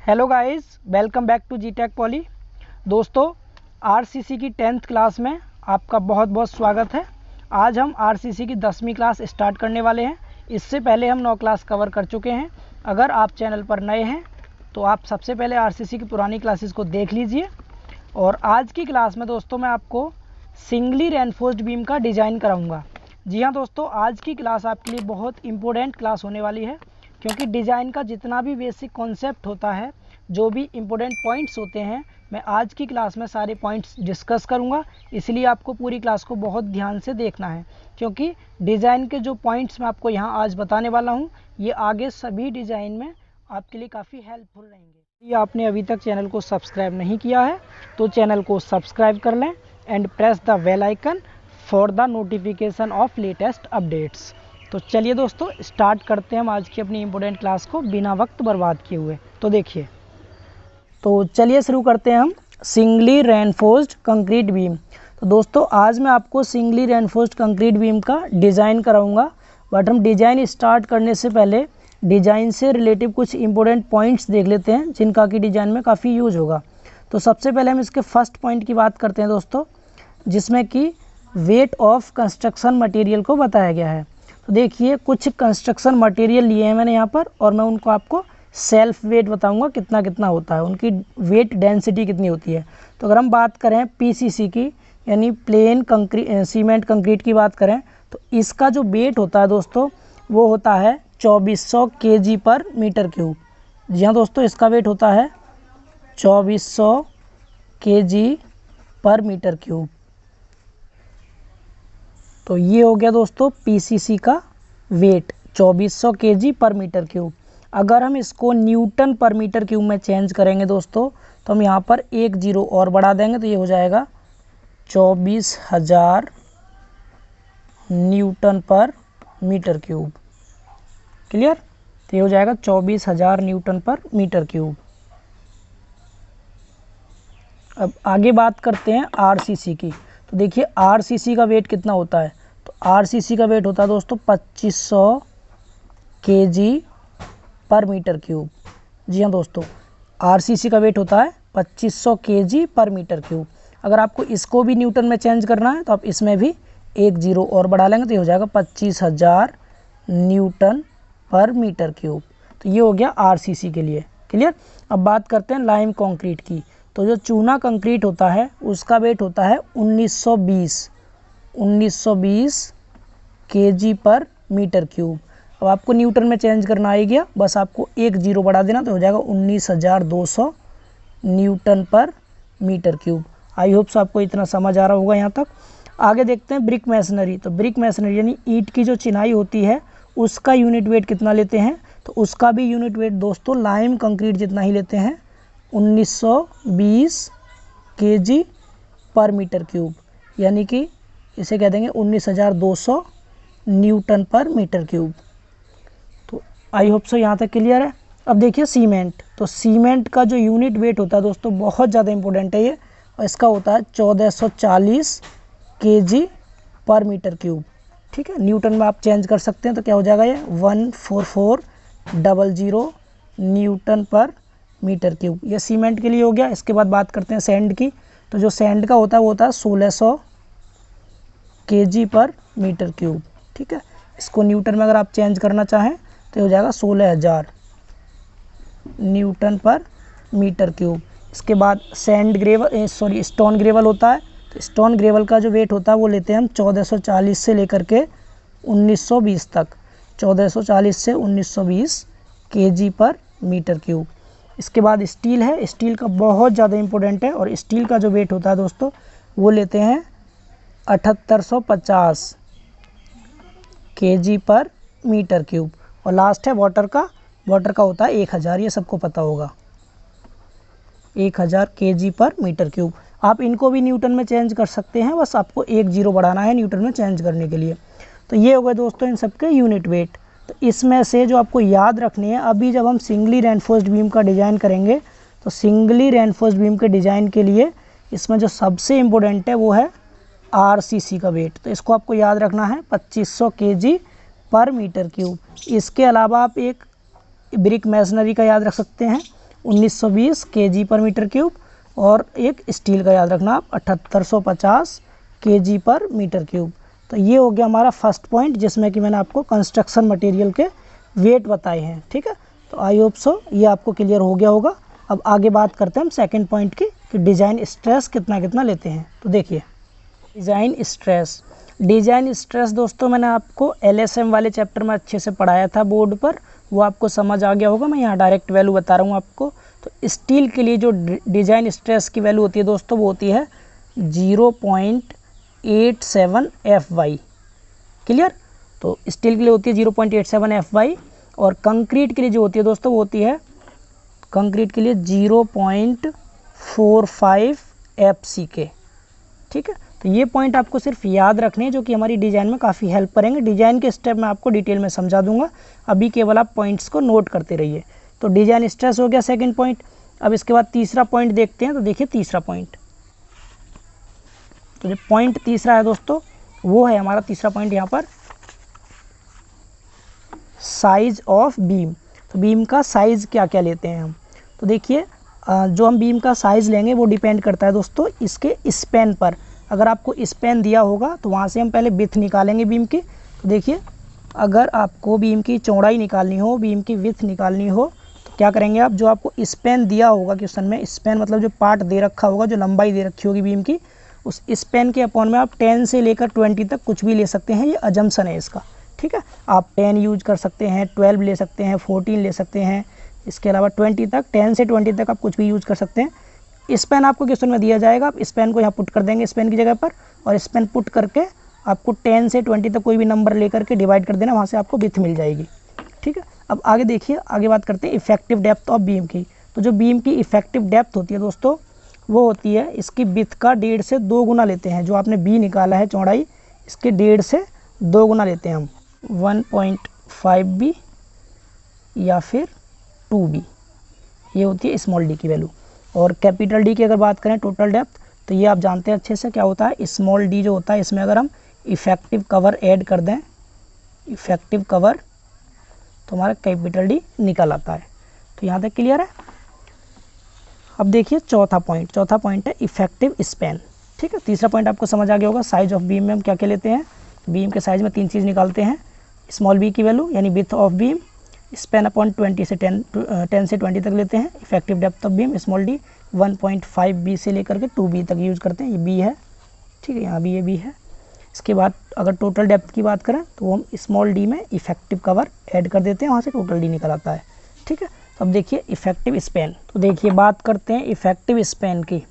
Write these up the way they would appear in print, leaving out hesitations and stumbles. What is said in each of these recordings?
Hello guys, welcome back to G Tech Poly. दोस्तों, RCC की 10th class में आपका बहुत बहुत स्वागत है। आज हम आरसीसी की 10वीं क्लास स्टार्ट करने वाले हैं। इससे पहले हम 9 क्लास कवर कर चुके हैं। अगर आप चैनल पर नए हैं तो आप सबसे पहले आरसीसी की पुरानी क्लासेस को देख लीजिए। और आज की क्लास में दोस्तों मैं आपको सिंगली रेनफोर्स्ड बीम का डिज़ाइन कराऊंगा। जी हाँ दोस्तों, आज की क्लास आपके लिए बहुत इम्पोर्टेंट क्लास होने वाली है, क्योंकि डिज़ाइन का जितना भी बेसिक कॉन्सेप्ट होता है, जो भी इम्पोर्टेंट पॉइंट्स होते हैं, मैं आज की क्लास में सारे पॉइंट्स डिस्कस करूंगा। इसलिए आपको पूरी क्लास को बहुत ध्यान से देखना है, क्योंकि डिज़ाइन के जो पॉइंट्स मैं आपको यहाँ आज बताने वाला हूँ, ये आगे सभी डिज़ाइन में आपके लिए काफ़ी हेल्पफुल रहेंगे। यदि आपने अभी तक चैनल को सब्सक्राइब नहीं किया है तो चैनल को सब्सक्राइब कर लें and press the bell icon for the notification of latest updates. तो चलिए दोस्तों, स्टार्ट करते हैं हम आज की अपनी इम्पोर्टेंट क्लास को बिना वक्त बर्बाद किए हुए। तो देखिए, तो चलिए शुरू करते हैं हम सिंगली रेनफोर्स्ड कंक्रीट बीम। तो दोस्तों, आज मैं आपको सिंगली रेनफोर्स्ड कंक्रीट बीम का डिज़ाइन कराऊंगा। बट हम डिज़ाइन स्टार्ट करने से पहले डिज़ाइन से रिलेटिव कुछ इंपॉर्टेंट पॉइंट्स देख लेते हैं, जिनका कि डिज़ाइन में काफ़ी यूज होगा। तो सबसे पहले हम इसके फर्स्ट पॉइंट की बात करते हैं दोस्तों, जिसमें कि वेट ऑफ कंस्ट्रक्शन मटेरियल को बताया गया है। तो देखिए, कुछ कंस्ट्रक्शन मटेरियल लिए हैं मैंने यहाँ पर, और मैं उनको आपको सेल्फ वेट बताऊंगा कितना कितना होता है, उनकी वेट डेंसिटी कितनी होती है। तो अगर हम बात करें पीसीसी की, यानी प्लेन सीमेंट कंक्रीट की बात करें, तो इसका जो वेट होता है दोस्तों, वो होता है 2400 kg पर मीटर क्यूब। जी हाँ दोस्तों, इसका वेट होता है 2400 kg पर मीटर क्यूब। तो ये हो गया दोस्तों पीसीसी का वेट 2400 kg पर मीटर क्यूब। अगर हम इसको न्यूटन पर मीटर क्यूब में चेंज करेंगे दोस्तों, तो हम यहाँ पर एक जीरो और बढ़ा देंगे, तो ये हो जाएगा 24,000 Newton per metre cube. Clear? तो ये हो जाएगा 24,000 न्यूटन पर मीटर क्यूब। अब आगे बात करते हैं आरसीसी की। तो देखिए, आरसीसी का वेट कितना होता है। तो आरसीसी का वेट होता है दोस्तों 2500 kg पर मीटर क्यूब। जी हाँ दोस्तों, आरसीसी का वेट होता है 2500 kg पर मीटर क्यूब। अगर आपको इसको भी न्यूटन में चेंज करना है, तो आप इसमें भी एक जीरो और बढ़ा लेंगे, तो ये हो जाएगा 25,000 न्यूटन पर मीटर क्यूब। तो ये हो गया आरसीसी के लिए। क्लियर? अब बात करते हैं लाइम कंक्रीट की। तो जो चूना कंक्रीट होता है, उसका वेट होता है 1920 kg पर मीटर क्यूब। अब आपको न्यूटन में चेंज करना आ गया, बस आपको एक जीरो बढ़ा देना, तो हो जाएगा 19,200 newton per metre cube. I hope so आपको इतना समझ आ रहा होगा यहाँ तक। आगे देखते हैं ब्रिक मैसनरी। तो ब्रिक मैसनरी यानी ईंट की जो चिनाई होती है, उसका यूनिट वेट कितना लेते हैं। तो उसका भी यूनिट वेट दोस्तों लाइम कंक्रीट जितना ही लेते हैं, 1920 kg पर मीटर क्यूब, यानी कि इसे कह देंगे 19,200 न्यूटन पर मीटर क्यूब। तो आई होप सो यहाँ तक क्लियर है। अब देखिए सीमेंट। तो सीमेंट का जो यूनिट वेट होता है दोस्तों, बहुत ज़्यादा इंपॉर्टेंट है ये, और इसका होता है 1440 kg पर मीटर क्यूब। ठीक है, न्यूटन में आप चेंज कर सकते हैं, तो क्या हो जाएगा ये 14400 न्यूटन पर मीटर क्यूब। ये सीमेंट के लिए हो गया। इसके बाद बात करते हैं सैंड की। तो जो सैंड का होता है वो होता है 1600 kg पर मीटर क्यूब। ठीक है, इसको न्यूटन में अगर आप चेंज करना चाहें, तो हो जाएगा 16,000 न्यूटन पर मीटर क्यूब। इसके बाद स्टोन ग्रेवल होता है। तो स्टोन ग्रेवल का जो वेट होता है वो लेते हैं हम 1440 से लेकर के 1920 तक, 1440 से 1920 kg पर मीटर क्यूब। इसके बाद स्टील है। स्टील का बहुत ज़्यादा इंपॉर्टेंट है, और स्टील का जो वेट होता है दोस्तों, वो लेते हैं 7850 kg पर मीटर क्यूब। और लास्ट है वाटर का। वाटर का होता है 1000, ये सबको पता होगा, 1000 kg पर मीटर क्यूब। आप इनको भी न्यूटन में चेंज कर सकते हैं, बस आपको एक जीरो बढ़ाना है न्यूटन में चेंज करने के लिए। तो ये हो गए दोस्तों इन सबके यूनिट वेट। तो इसमें से जो आपको याद रखनी है, अभी जब हम सिंगली रेनफोर्स्ड बीम का डिज़ाइन करेंगे, तो सिंगली रेनफोर्स्ड बीम के डिज़ाइन के लिए इसमें जो सबसे इम्पोर्टेंट है वो है आरसीसी का वेट। तो इसको आपको याद रखना है 2500 kg पर मीटर क्यूब। इसके अलावा आप एक ब्रिक मैसनरी का याद रख सकते हैं, 1920 kg पर मीटर क्यूब, और एक स्टील का याद रखना आप 7850 kg पर मीटर क्यूब। तो ये हो गया हमारा फर्स्ट पॉइंट, जिसमें कि मैंने आपको कंस्ट्रक्शन मटेरियल के वेट बताए हैं। ठीक है, तो आई होप सो ये आपको क्लियर हो गया होगा। अब आगे बात करते हैं हम सेकंड पॉइंट की, कि डिज़ाइन स्ट्रेस कितना कितना लेते हैं। तो देखिए डिज़ाइन स्ट्रेस दोस्तों मैंने आपको LSM वाले चैप्टर में अच्छे से पढ़ाया था बोर्ड पर, वो आपको समझ आ गया होगा। मैं यहाँ डायरेक्ट वैल्यू बता रहा हूँ आपको। तो स्टील के लिए जो डिज़ाइन स्ट्रेस की वैल्यू होती है दोस्तों, वो होती है 0.87 FY। क्लियर? तो स्टील के लिए होती है 0.87 FY, और कंक्रीट के लिए जो होती है दोस्तों, वो होती है कंक्रीट के लिए 0.45 FCK। ठीक है, तो ये पॉइंट आपको सिर्फ याद रखने हैं, जो कि हमारी डिज़ाइन में काफ़ी हेल्प करेंगे। डिज़ाइन के स्टेप मैं आपको डिटेल में समझा दूंगा, अभी केवल आप पॉइंट्स को नोट करते रहिए। तो डिज़ाइन स्ट्रेस हो गया सेकंड पॉइंट। अब इसके बाद तीसरा पॉइंट देखते हैं। तो देखिए तीसरा पॉइंट, तो जो पॉइंट तीसरा है दोस्तों, वो है हमारा तीसरा पॉइंट यहाँ पर साइज ऑफ बीम। तो बीम का साइज़ क्या क्या लेते हैं हम। तो देखिए जो हम बीम का साइज़ लेंगे वो डिपेंड करता है दोस्तों इसके स्पैन पर। अगर आपको स्पैन दिया होगा तो वहाँ से हम पहले विड्थ निकालेंगे बीम की। तो देखिए अगर आपको बीम की चौड़ाई निकालनी हो, बीम की विड्थ निकालनी हो, तो क्या करेंगे आप, जो आपको स्पैन दिया होगा क्वेश्चन में, स्पैन मतलब जो पार्ट दे रखा होगा, जो लंबाई दे रखी होगी बीम की, उस स्पैन के अपॉन में आप 10 से लेकर 20 तक कुछ भी ले सकते हैं। ये अजम्पशन है इसका। ठीक है, आप 10 यूज कर सकते हैं, 12 ले सकते हैं, 14 ले सकते हैं, इसके अलावा 20 तक, 10 से 20 तक आप कुछ भी यूज कर सकते हैं। स्पैन आपको क्वेश्चन में दिया जाएगा, आप स्पैन को यहाँ पुट कर देंगे स्पैन की जगह पर, और स्पैन पुट करके आपको 10 से 20 तक कोई भी नंबर लेकर के डिवाइड कर देना, वहाँ से आपको विड्थ मिल जाएगी। ठीक है, अब आगे देखिए, आगे बात करते हैं इफेक्टिव डेप्थ ऑफ बीम की। तो जो बीम की इफेक्टिव डेप्थ होती है दोस्तों, वो होती है इसकी विड्थ का 1.5 से 2 गुना लेते हैं। जो आपने बी निकाला है चौड़ाई, इसके 1.5 से 2 गुना लेते हैं हम, 1.5B या फिर 2B। ये होती है स्मॉल डी की वैल्यू। और कैपिटल डी की अगर बात करें टोटल डेप्थ, तो ये आप जानते हैं अच्छे से क्या होता है। स्मॉल डी जो होता है, इसमें अगर हम इफेक्टिव कवर ऐड कर दें, इफेक्टिव कवर, तो हमारा कैपिटल डी निकल आता है। तो यहाँ तक क्लियर है। अब देखिए चौथा पॉइंट है इफेक्टिव स्पैन। ठीक है, तीसरा पॉइंट आपको समझ आ गया होगा। साइज ऑफ बीम में हम क्या क्या लेते हैं। बीम के साइज में 3 चीज़ निकालते हैं, स्मॉल बी की वैल्यू यानी width of beam, span upon 10 से 20 तक लेते हैं। Effective depth of beam small D 1.5B से लेकर के 2B तक यूज़ करते हैं। ये बी है। ठीक है, यहाँ भी ये बी है। इसके बाद अगर टोटल डेप्थ की बात करें, तो हम स्मॉल डी में इफेक्टिव कवर ऐड कर देते हैं, वहाँ से टोटल डी निकल आता है। ठीक है, तो अब देखिए इफेक्टिव स्पैन। तो देखिए बात करते हैं इफेक्टिव स्पैन की।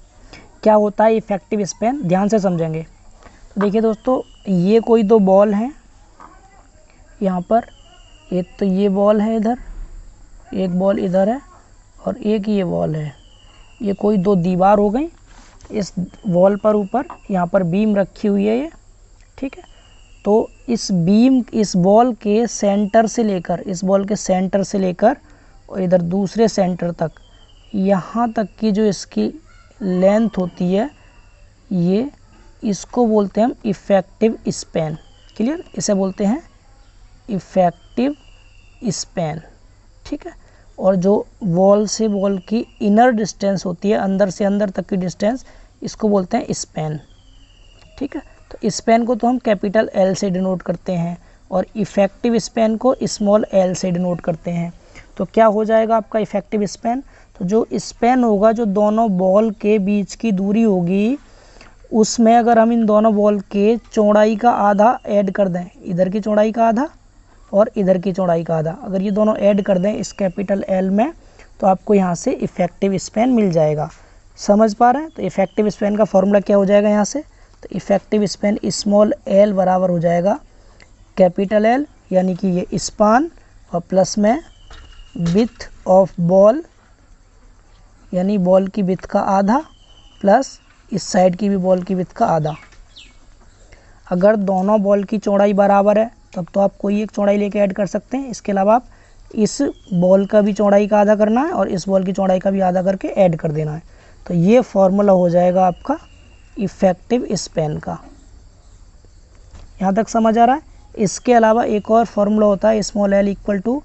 क्या होता है इफेक्टिव स्पैन, ध्यान से समझेंगे। तो देखिए दोस्तों, ये कोई 2 बॉल हैं यहाँ पर, एक तो ये बॉल है इधर, एक बॉल इधर है, और एक ये बॉल है। ये कोई 2 दीवार हो गई। इस वॉल पर ऊपर यहाँ पर बीम रखी हुई है ये। ठीक है, तो इस बीम, इस बॉल के सेंटर से लेकर, इस बॉल के सेंटर से लेकर और इधर दूसरे सेंटर तक, यहाँ तक की जो इसकी लेंथ होती है, ये इसको बोलते हैं हम इफेक्टिव स्पैन। क्लियर, इसे बोलते हैं इफेक्टिव स्पैन। ठीक है, और जो वॉल से वॉल की इनर डिस्टेंस होती है, अंदर से अंदर तक की डिस्टेंस, इसको बोलते हैं स्पैन। ठीक है, तो स्पैन को तो हम कैपिटल L से डिनोट करते हैं, और इफेक्टिव स्पैन को स्मॉल l से डिनोट करते हैं। तो क्या हो जाएगा आपका इफेक्टिव स्पैन, तो जो स्पैन होगा, जो दोनों बॉल के बीच की दूरी होगी, उसमें अगर हम इन दोनों बॉल के चौड़ाई का आधा ऐड कर दें, इधर की चौड़ाई का आधा और इधर की चौड़ाई का आधा, अगर ये दोनों ऐड कर दें इस कैपिटल L में, तो आपको यहाँ से इफेक्टिव स्पैन मिल जाएगा। समझ पा रहे हैं। तो इफेक्टिव स्पैन का फॉर्मूला क्या हो जाएगा यहाँ से, तो इफेक्टिव स्पैन स्मॉल l बराबर हो जाएगा कैपिटल L, यानी कि ये स्पान, और प्लस में विड्थ ऑफ बॉल, यानी बॉल की विड्थ का आधा, प्लस इस साइड की भी बॉल की विड्थ का आधा। अगर दोनों बॉल की चौड़ाई बराबर है, तब तो आप कोई एक चौड़ाई लेके ऐड कर सकते हैं। इसके अलावा आप इस बॉल का भी चौड़ाई का आधा करना है, और इस बॉल की चौड़ाई का भी आधा करके ऐड कर देना है। तो ये फॉर्मूला हो जाएगा आपका इफेक्टिव स्पैन का। यहाँ तक समझ आ रहा है। इसके अलावा एक और फॉर्मूला होता है small l equal to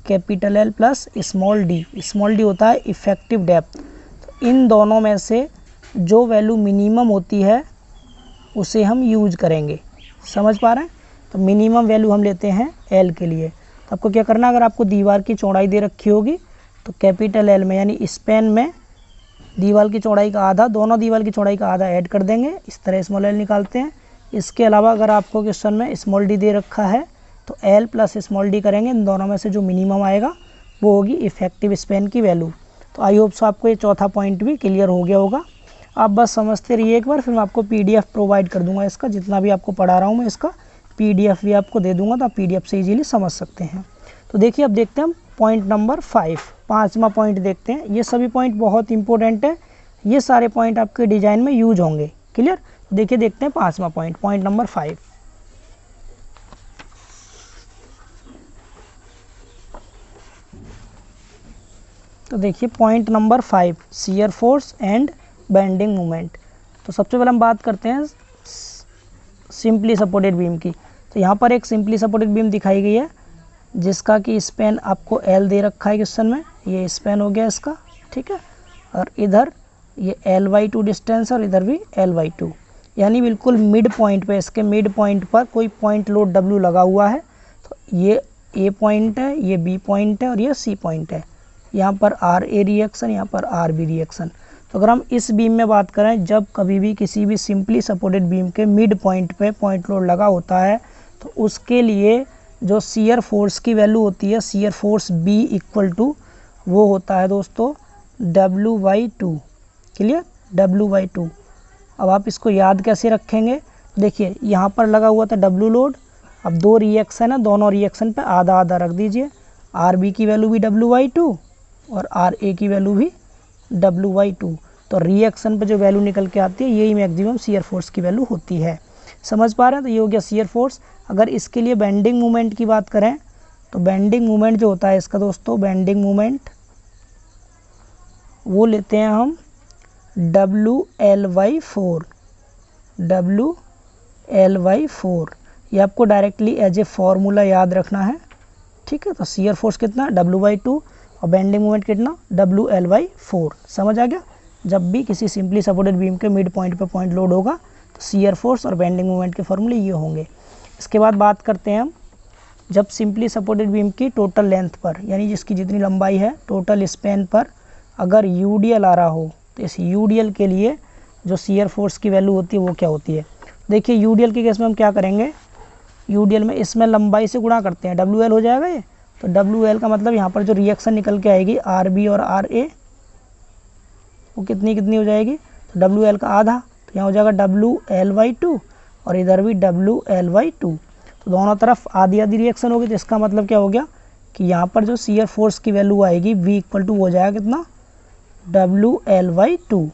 capital L plus small D. Small D होता है इफेक्टिव डेप्थ। तो इन दोनों में से जो वैल्यू मिनिमम होती है उसे हम यूज करेंगे। समझ पा रहे हैं? तो मिनिमम वैल्यू हम लेते हैं एल के लिए। तो आपको क्या करना है, अगर आपको दीवार की चौड़ाई दे रखी होगी तो कैपिटल एल में यानी स्पैन में दीवार की चौड़ाई का आधा, दोनों दीवार की चौड़ाई का आधा ऐड कर देंगे। इस तरह स्मॉल एल निकालते हैं। इसके अलावा अगर आपको क्वेश्चन में स्मॉल डी दे रखा है तो एल प्लस स्मॉल डी करेंगे। इन दोनों में से जो मिनिमम आएगा वो होगी इफेक्टिव स्पैन की वैल्यू। तो आई होप सो आपको ये चौथा पॉइंट भी क्लियर हो गया होगा। आप बस समझते रहिए एक बार, फिर मैं आपको PDF प्रोवाइड कर दूंगा इसका, जितना भी आपको पढ़ा रहा हूँ मैं इसका PDF भी आपको दे दूंगा, तो आप PDF से इजीली समझ सकते हैं। तो देखिए अब देखते हैं हम पॉइंट नंबर 5, पाँचवा पॉइंट देखते हैं। ये सभी पॉइंट बहुत इंपॉर्टेंट है, ये सारे पॉइंट आपके डिजाइन में यूज होंगे। क्लियर? देखिए देखते हैं पाँचवा पॉइंट, पॉइंट नंबर 5। तो देखिए point number 5, shear force and bending moment. तो सबसे पहले हम बात करते हैं सिंपली सपोर्टेड बीम की। तो यहाँ पर एक सिंपली सपोर्टेड बीम दिखाई गई है जिसका कि स्पैन आपको एल दे रखा है क्वेश्चन में। ये स्पैन हो गया इसका, ठीक है। और इधर ये L/2 डिस्टेंस और इधर भी L/2, यानी बिल्कुल मिड पॉइंट पे, इसके मिड पॉइंट पर कोई पॉइंट लोड W लगा हुआ है। तो ये A पॉइंट है, ये B पॉइंट है और ये C पॉइंट है। यहाँ पर RA रिएक्शन, यहाँ पर RB रिएक्शन। तो अगर हम इस बीम में बात करें, जब कभी भी किसी भी सिंपली सपोर्टेड बीम के मिड पॉइंट पे पॉइंट लोड लगा होता है तो उसके लिए जो शियर फोर्स की वैल्यू होती है, shear force B equal to वो होता है दोस्तों W/2। क्लियर? W/2। अब आप इसको याद कैसे रखेंगे? देखिए यहाँ पर लगा हुआ था W लोड, अब दो रिएक्शन है, दोनों रिएक्शन पे आधा आधा रख दीजिए। RB की वैल्यू भी W/2 और RA की वैल्यू भी W/2। तो रिएक्शन पे जो वैल्यू निकल के आती है यही मैक्सिमम शियर फोर्स की वैल्यू होती है। समझ पा रहे हैं? तो ये हो गया शियर फोर्स। अगर इसके लिए बेंडिंग मोमेंट की बात करें तो बेंडिंग मोमेंट जो होता है इसका दोस्तों, बेंडिंग मोमेंट वो लेते हैं हम WL/4। WL/4 ये आपको डायरेक्टली एज ए फॉर्मूला याद रखना है, ठीक है। तो शियर फोर्स कितना? W/2 और बेंडिंग मोमेंट कितना? WL/4। समझ आ गया? जब भी किसी सिंपली सपोर्टेड बीम के मिड पॉइंट पे पॉइंट लोड होगा तो शियर फोर्स और बेंडिंग मोमेंट के फॉर्मूले ये होंगे। इसके बाद बात करते हैं हम, जब सिंपली सपोर्टेड बीम की टोटल लेंथ पर, यानी जिसकी जितनी लंबाई है टोटल स्पैन पर, अगर UDL आ रहा हो तो इस UDL के लिए जो शियर फोर्स की वैल्यू होती है वो क्या होती है? देखिए UDL के केस में हम क्या करेंगे, UDL में इसमें लंबाई से गुणा करते हैं, WL हो जाएगा ये। तो WL का मतलब यहाँ पर जो रिएक्शन निकल के आएगी RB और RA वो कितनी कितनी हो जाएगी? तो WL का आधा, तो यहाँ हो जाएगा WL/2 और इधर भी WL/2। तो दोनों तरफ आधी आधी रिएक्शन होगी। तो इसका मतलब क्या हो गया कि यहाँ पर जो शियर फोर्स की वैल्यू आएगी V इक्वल टू हो जाएगा कितना? WL/2,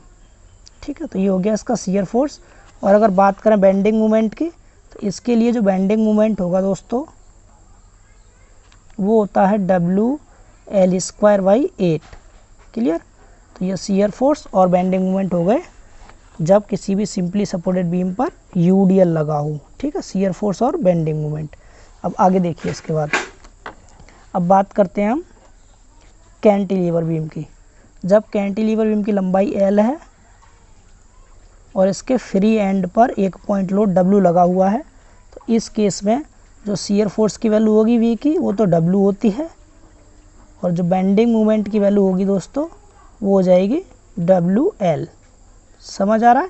ठीक है। तो ये हो गया इसका शियर फोर्स। और अगर बात करें बेंडिंग मोमेंट की तो इसके लिए जो बेंडिंग मोमेंट होगा दोस्तों वो होता है WL²/8। क्लियर? तो ये शियर फोर्स और बेंडिंग मोमेंट हो गए जब किसी भी सिंपली सपोर्टेड बीम पर UDL लगा हो, ठीक है। शियर फोर्स और बेंडिंग मोमेंट। अब आगे देखिए इसके बाद, अब बात करते हैं हम कैंटिलीवर बीम की। जब कैंटिलीवर बीम की लंबाई L है और इसके फ्री एंड पर एक पॉइंट लोड W लगा हुआ है तो इस केस में जो शियर फोर्स की वैल्यू होगी V की वो तो W होती है, और जो बेंडिंग मोमेंट की वैल्यू होगी दोस्तों वो हो जाएगी WL। समझ आ रहा है?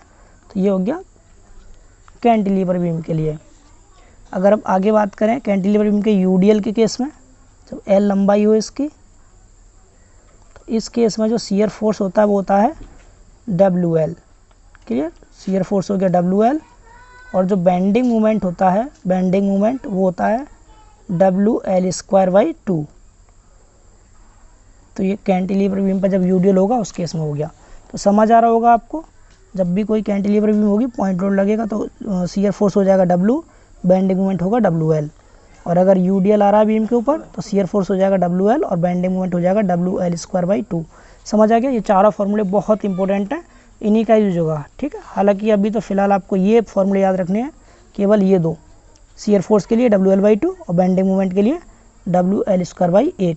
तो ये हो गया कैंटिलीवर बीम के लिए। अगर अब आगे बात करें कैंटिलीवर बीम के UDL के केस में, जब L लंबाई हो इसकी तो इस केस में जो शियर फोर्स होता है वो होता है WL। क्लियर? शियर फोर्स हो गया WL। और जो बेंडिंग मोमेंट होता है, बेंडिंग मोमेंट वो होता है WL²/2। तो ये कैंटिलीवर बीम पर जब UDL होगा उस केस में हो गया। तो समझ आ रहा होगा आपको, जब भी कोई कैंटिलीवर बीम होगी पॉइंट लोड लगेगा तो शियर फोर्स हो जाएगा W, बेंडिंग मोमेंट होगा WL। और अगर UDL आ रहा है बीम के ऊपर तो शियर फोर्स हो जाएगा WL और बेंडिंग मोमेंट हो जाएगा WL²/2। समझ आ गया? ये चारों फॉर्मूले बहुत इंपॉर्टेंट हैं, इन्हीं का यूज होगा, ठीक है। हालांकि अभी तो फिलहाल आपको ये फॉर्मूले याद रखने हैं, केवल ये दो, शियर फोर्स के लिए WL/2 और बेंडिंग मोमेंट के लिए WL²/8।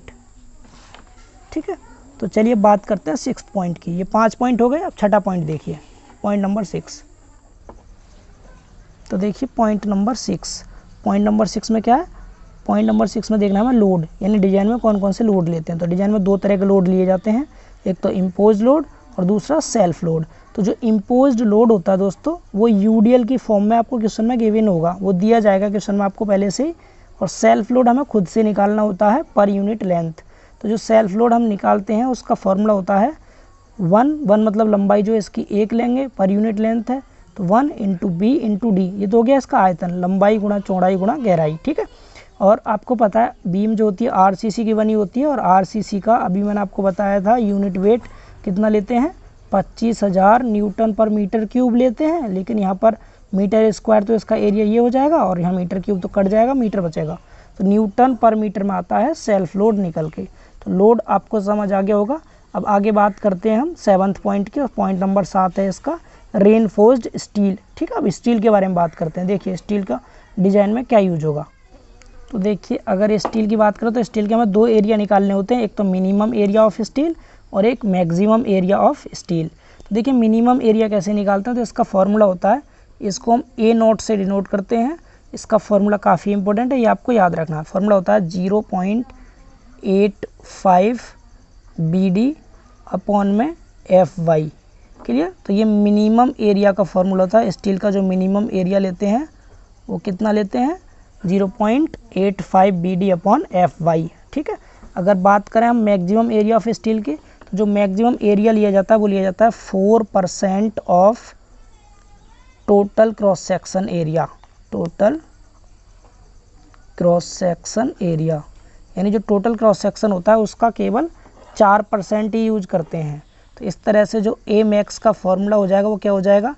ठीक है। तो चलिए बात करते हैं 6 पॉइंट की। ये 5 पॉइंट हो गए। अब छठा पॉइंट देखिए, पॉइंट नंबर 6। तो देखिए पॉइंट नंबर 6, पॉइंट नंबर 6 में क्या है, पॉइंट नंबर 6 में देखना है हमें लोड, यानी डिजाइन में कौन कौन से लोड लेते हैं। तो डिजाइन में 2 तरह के लोड लिए जाते हैं, एक तो इम्पोज लोड और दूसरा सेल्फ लोड। तो जो इम्पोज्ड लोड होता है दोस्तों, वो यूडीएल की फॉर्म में आपको क्वेश्चन में गिवन होगा, वो दिया जाएगा क्वेश्चन में आपको पहले से ही। और सेल्फ लोड हमें खुद से निकालना होता है पर यूनिट लेंथ। तो जो सेल्फ लोड हम निकालते हैं उसका फॉर्मूला होता है 1 मतलब लंबाई जो इसकी 1 लेंगे, पर यूनिट लेंथ है तो 1 इंटू बी इंटू डी, ये तो हो गया इसका आयतन, लंबाई गुणा चौड़ाई गुणा गहराई, ठीक है। और आपको पता है बीम जो होती है आरसीसी की बनी होती है, और आरसीसी का अभी मैंने आपको बताया था यूनिट वेट कितना लेते हैं, 25,000 न्यूटन पर मीटर क्यूब लेते हैं। लेकिन यहाँ पर मीटर स्क्वायर तो इसका एरिया ये हो जाएगा, और यहाँ मीटर क्यूब तो कट जाएगा, मीटर बचेगा। तो न्यूटन पर मीटर में आता है सेल्फ लोड निकल के। तो लोड आपको समझ आ गया होगा। अब आगे बात करते हैं हम 7th पॉइंट की, और पॉइंट नंबर 7 है इसका रेनफोर्स्ड स्टील, ठीक है। अब स्टील के बारे में बात करते हैं। देखिए स्टील का डिजाइन में क्या यूज होगा। तो देखिए अगर स्टील की बात करें तो स्टील के हमें 2 एरिया निकालने होते हैं, एक तो मिनिमम एरिया ऑफ स्टील और एक मैक्सिमम एरिया ऑफ स्टील। तो देखिए मिनिमम एरिया कैसे निकालते हैं, तो इसका फॉर्मूला होता है, इसको हम ए नोट से डिनोट करते हैं। इसका फॉर्मूला काफ़ी इंपॉर्टेंट है, ये आपको याद रखना है। फॉर्मूला होता है 0.85 BD अपॉन में FY, क्लियर। तो ये मिनिमम एरिया का फॉर्मूला था। स्टील का जो मिनिमम एरिया लेते हैं वो कितना लेते हैं, 0.85 BD अपॉन FY, ठीक है। अगर बात करें हम मैक्सिमम एरिया ऑफ स्टील की, तो जो मैक्सिमम एरिया लिया जाता है वो लिया जाता है 4% of total cross section area, total cross section area, यानी जो टोटल क्रॉस सेक्शन होता है उसका केवल 4% ही यूज करते हैं। तो इस तरह से जो ए मैक्स का फॉर्मूला हो जाएगा वो क्या हो जाएगा,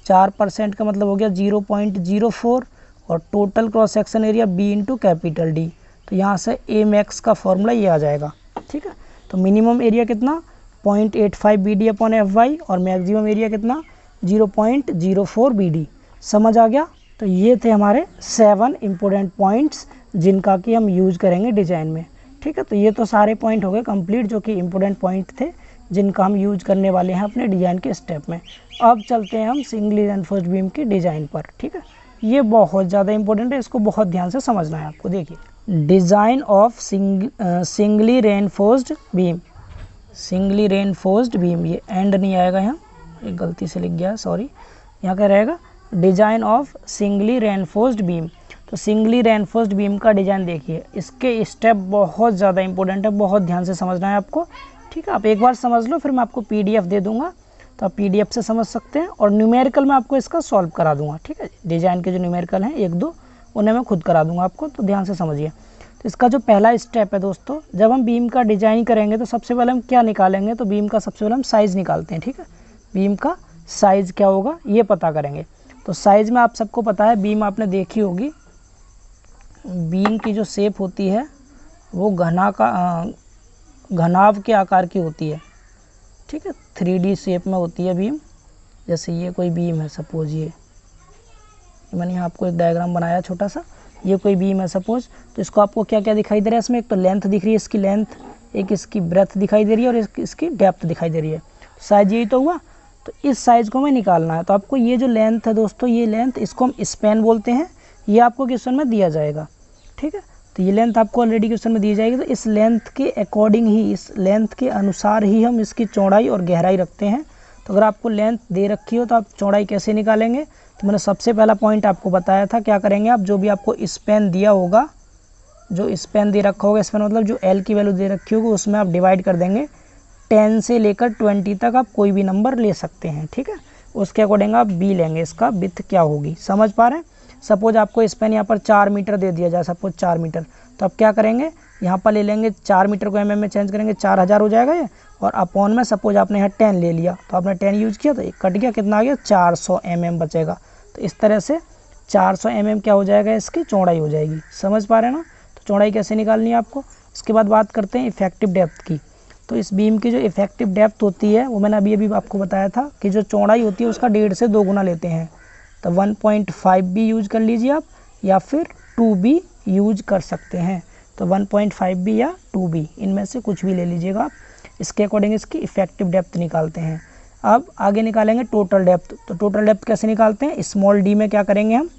4% का मतलब हो गया 0.04, और total cross section area B into capital D. तो यहाँ से ए मैक्स का फॉर्मूला ये आ जाएगा, ठीक है। तो मिनिमम एरिया कितना 0.85 BD अपॉन FY, और मैक्सिमम एरिया कितना 0.04 BD। समझ आ गया। तो ये थे हमारे 7 इम्पोर्टेंट पॉइंट्स जिनका कि हम यूज़ करेंगे डिज़ाइन में, ठीक है। तो ये तो सारे पॉइंट हो गए कंप्लीट जो कि इम्पोर्टेंट पॉइंट थे जिनका हम यूज करने वाले हैं अपने डिज़ाइन के स्टेप में। अब चलते हैं हम सिंगली रेनफोर्स्ड बीम की डिज़ाइन पर, ठीक है। ये बहुत ज़्यादा इंपॉर्टेंट है, इसको बहुत ध्यान से समझना है आपको। देखिए design of singly reinforced beam, singly reinforced beam, ये एंड नहीं आएगा यहाँ, एक गलती से लिख गया है, सॉरी। यहाँ क्या रहेगा, design of singly reinforced beam. तो सिंगली रेनफोर्स्ड बीम का डिज़ाइन देखिए, इसके स्टेप बहुत ज़्यादा इंपॉर्टेंट है, बहुत ध्यान से समझना है आपको, ठीक है। आप एक बार समझ लो, फिर मैं आपको PDF दे दूंगा, तो आप PDF से समझ सकते हैं, और न्यूमेरिकल में आपको इसका सॉल्व करा दूंगा, ठीक है। डिज़ाइन के जो न्यूमेरिकल हैं 1-2 उन्हें मैं खुद करा दूंगा आपको, तो ध्यान से समझिए। तो इसका जो पहला स्टेप है दोस्तों, जब हम बीम का डिज़ाइन करेंगे तो सबसे पहले हम क्या निकालेंगे, तो बीम का सबसे पहले हम साइज़ निकालते हैं, ठीक है। बीम का साइज़ क्या होगा ये पता करेंगे। तो साइज़ में आप सबको पता है, बीम आपने देखी होगी, बीम की जो शेप होती है वो घनाभ के आकार की होती है, ठीक है। 3D शेप में होती है बीम। जैसे ये कोई बीम है, सपोज ये मैंने यहाँ आपको एक डायग्राम बनाया छोटा सा, ये कोई बीम है सपोज। तो इसको आपको क्या क्या दिखाई दे रहा है इसमें, एक तो लेंथ दिख रही है इसकी लेंथ, एक इसकी ब्रेथ दिखाई दे रही है, और इसकी डेप्थ दिखाई दे रही है। साइज यही तो हुआ। तो इस साइज़ को हमें निकालना है। तो आपको ये जो लेंथ है दोस्तों, ये लेंथ, इसको हम स्पैन बोलते हैं, ये आपको क्वेश्चन में दिया जाएगा, ठीक है। तो ये लेंथ आपको ऑलरेडी क्वेश्चन में दी जाएगी। तो इस लेंथ के अकॉर्डिंग ही, इस लेंथ के अनुसार ही हम इसकी चौड़ाई और गहराई रखते हैं। तो अगर आपको लेंथ दे रखी हो तो आप चौड़ाई कैसे निकालेंगे, तो मैंने सबसे पहला पॉइंट आपको बताया था, क्या करेंगे आप, जो भी आपको स्पैन दिया होगा, जो स्पैन दे रखा होगा, स्पैन मतलब जो L की वैल्यू दे रखी होगी, उसमें आप डिवाइड कर देंगे। 10 से लेकर 20 तक आप कोई भी नंबर ले सकते हैं, ठीक है। उसके अकॉर्डिंग आप B लेंगे, इसका विड्थ क्या होगी, समझ पा रहे हैं। सपोज आपको स्पैन यहाँ पर 4 मीटर दे दिया जाए, सपोज 4 मीटर, तो आप क्या करेंगे, यहाँ पर ले लेंगे 4 मीटर को mm में चेंज करेंगे, 4000 हो जाएगा ये, और अपॉन में सपोज आपने यहाँ 10 ले लिया, तो आपने 10 यूज़ किया तो एक कट गया, कितना आ गया 400 mm बचेगा। तो इस तरह से 400 mm क्या हो जाएगा, इसकी चौड़ाई हो जाएगी। समझ पा रहे हैं ना। तो चौड़ाई कैसे निकालनी है आपको। इसके बाद बात करते हैं इफेक्टिव डेप्थ की। तो इस बीम की जो इफेक्टिव डेप्थ होती है वो मैंने अभी आपको बताया था कि जो चौड़ाई होती है उसका 1.5 से 2 गुना लेते हैं। तो 1.5 भी यूज कर लीजिए आप, या फिर 2 भी यूज कर सकते हैं, तो 1.5 भी या 2 भी, इनमें से कुछ भी ले लीजिएगा आप। इसके अकॉर्डिंग इसकी इफेक्टिव डेप्थ निकालते हैं। अब आगे निकालेंगे टोटल डेप्थ। तो टोटल डेप्थ कैसे निकालते हैं, स्मॉल डी में क्या करेंगे हम,